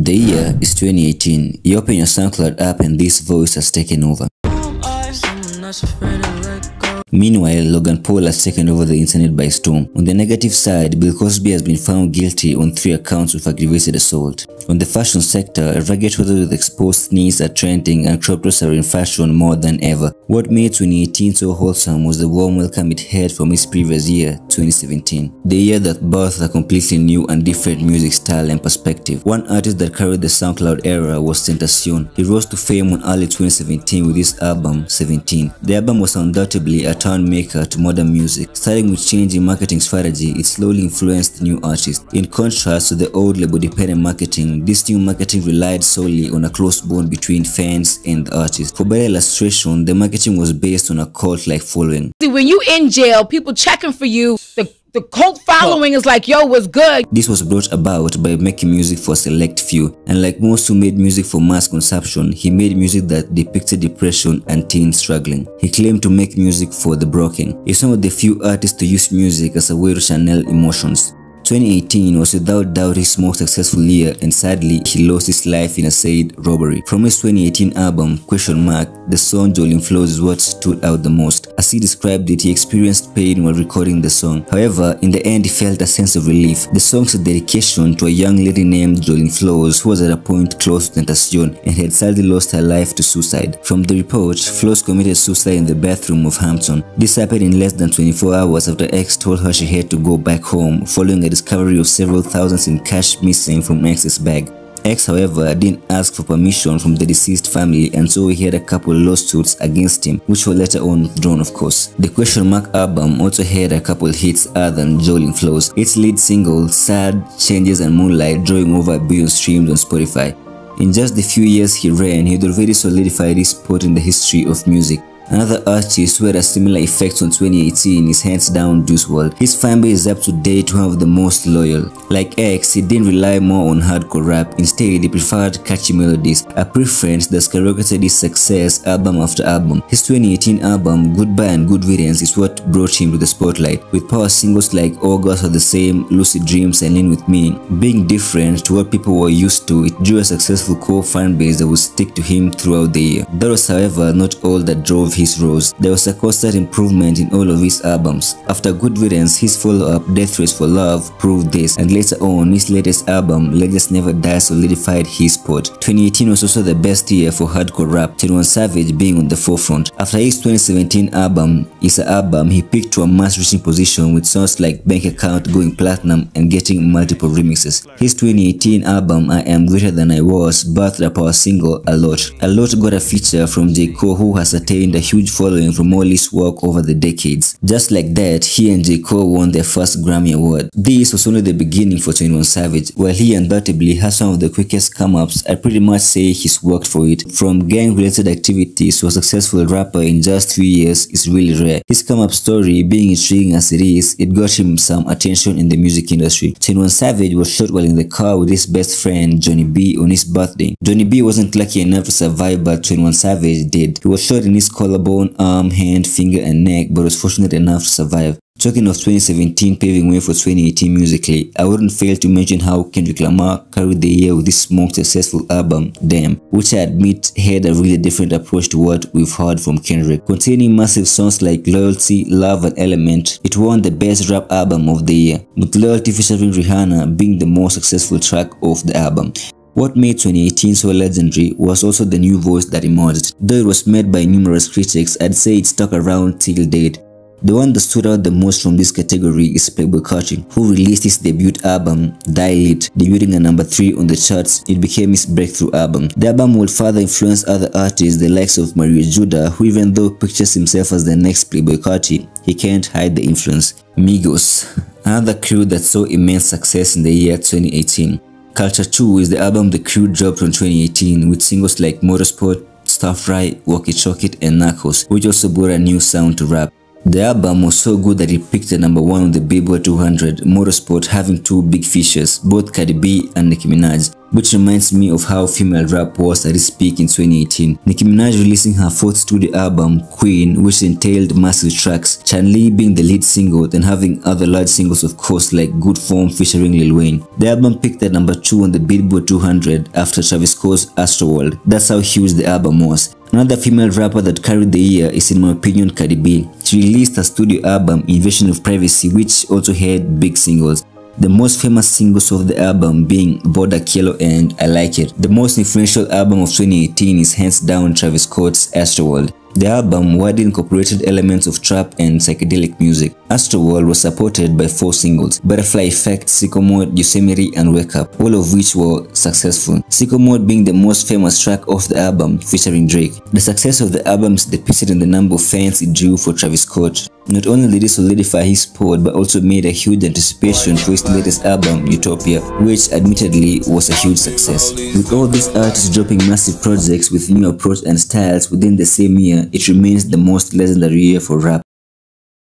The year is 2018. You open your SoundCloud app and this voice has taken over. Meanwhile, Logan Paul has taken over the internet by storm. On the negative side, Bill Cosby has been found guilty on 3 accounts of aggravated assault. On the fashion sector, ragged photos with exposed knees are trending and crop tops are in fashion more than ever. What made 2018 so wholesome was the warm welcome it had from its previous year, 2017. The year that birthed a completely new and different music style and perspective. One artist that carried the SoundCloud era was Tentacion. He rose to fame in early 2017 with his album, 17. The album was undoubtedly a turn maker to modern music. Starting with change in marketing strategy, it slowly influenced new artists. In contrast to the old label-dependent marketing, this new marketing relied solely on a close bond between fans and the artist. For better illustration, the marketing was based on a cult-like following. When you in jail, people checking for you. The cult following is like, yo, what's good? This was brought about by making music for a select few, and like most who made music for mass consumption, he made music that depicted depression and teens struggling. He claimed to make music for the broken. He's one of the few artists to use music as a way to channel emotions. 2018 was without doubt his most successful year, and sadly, he lost his life in a said robbery. From his 2018 album, the song Jolene Flows is what stood out the most. As he described it, he experienced pain while recording the song. However, in the end, he felt a sense of relief. The song's a dedication to a young lady named Jolene Flows, who was at a point close to Tentacion and had sadly lost her life to suicide. From the report, Flows committed suicide in the bathroom of Hampton. This happened in less than 24 hours after X told her she had to go back home, following a discovery of several thousands in cash missing from X's bag. X, however, didn't ask for permission from the deceased family, and so he had a couple lawsuits against him, which were later on withdrawn, of course. The album also had a couple hits other than Jolene Flows. Its lead single, Sad, Changes and Moonlight, drawing over 1 billion streams on Spotify. In just the few years he ran, he had already solidified his spot in the history of music. Another artist who had a similar effect on 2018 is hands down Juice WRLD. His fanbase is up to date, one of the most loyal. Like X, he didn't rely more on hardcore rap, instead he preferred catchy melodies, a preference that skyrocketed his success album after album. His 2018 album, Goodbye and Good Riddance, is what brought him to the spotlight, with power singles like August Are the Same, Lucid Dreams and Lean With Me. Being different to what people were used to, it drew a successful core fanbase that would stick to him throughout the year. That was, however, not all that drove his rose. There was a constant improvement in all of his albums. After Good Riddance, his follow-up Death Race for Love proved this, and later on his latest album Legends Never Die solidified his spot. 2018 was also the best year for hardcore rap, 21 Savage being on the forefront. After his 2017 album Issa album, he peaked to a mass-reaching position with songs like Bank Account going platinum and getting multiple remixes. His 2018 album I Am Greater Than I Was birthed a power single A Lot. A Lot got a feature from J. Cole, who has attained a huge following from all his work over the decades. Just like that, he and J. Cole won their first Grammy Award. This was only the beginning for 21 Savage. While he undoubtedly has some of the quickest come-ups, I pretty much say he's worked for it. From gang-related activities to a successful rapper in just 3 years is really rare. His come-up story, being intriguing as it is, it got him some attention in the music industry. 21 Savage was shot while in the car with his best friend Johnny B on his birthday. Johnny B wasn't lucky enough to survive, but 21 Savage did. He was shot in his collarbone, arm, hand, finger and neck, but was fortunate enough to survive. Talking of 2017 paving way for 2018 musically, I wouldn't fail to mention how Kendrick Lamar carried the year with his most successful album, Damn, which I admit had a really different approach to what we've heard from Kendrick. Containing massive songs like Loyalty, Love and Element, it won the best rap album of the year, with Loyalty featuring Rihanna being the most successful track of the album. What made 2018 so legendary was also the new voice that emerged. Though it was met by numerous critics, I'd say it stuck around till date. The one that stood out the most from this category is Playboi Carti, who released his debut album, Die Lit, debuting at number 3 on the charts. It became his breakthrough album. The album would further influence other artists, the likes of Mario Judah, who even though pictures himself as the next Playboi Carti, he can't hide the influence. Migos, another crew that saw immense success in the year 2018. Culture 2 is the album the crew dropped on 2018 with singles like Motorsport, Stuff Right, Walk It Chalk It and Narcos, which also brought a new sound to rap. The album was so good that it peaked at number 1 on the Billboard 200, Motorsport having 2 big features, both Cardi B and Nicki Minaj. which reminds me of how female rap was at its peak in 2018. Nicki Minaj releasing her 4th studio album, Queen, which entailed massive tracks, Chan-Li being the lead single, then having other large singles of course like Good Form featuring Lil Wayne. The album peaked at number 2 on the Billboard 200 after Travis Scott's Astroworld. That's how huge the album was. Another female rapper that carried the year is, in my opinion, Cardi B. She released her studio album, Invasion of Privacy, which also had big singles. The most famous singles of the album being Bodak Yellow and I Like It. The most influential album of 2018 is hands down Travis Scott's Astroworld. The album widely incorporated elements of trap and psychedelic music. Astroworld was supported by 4 singles: Butterfly Effect, Sicko Mode, Yosemite, and Wake Up, all of which were successful. Sicko Mode being the most famous track of the album, featuring Drake. The success of the album is depicted in the number of fans it drew for Travis Scott. Not only did it solidify his spot, but also made a huge anticipation for his latest album, Utopia, which admittedly was a huge success. With all these artists dropping massive projects with new approach and styles within the same year, it remains the most legendary year for rap.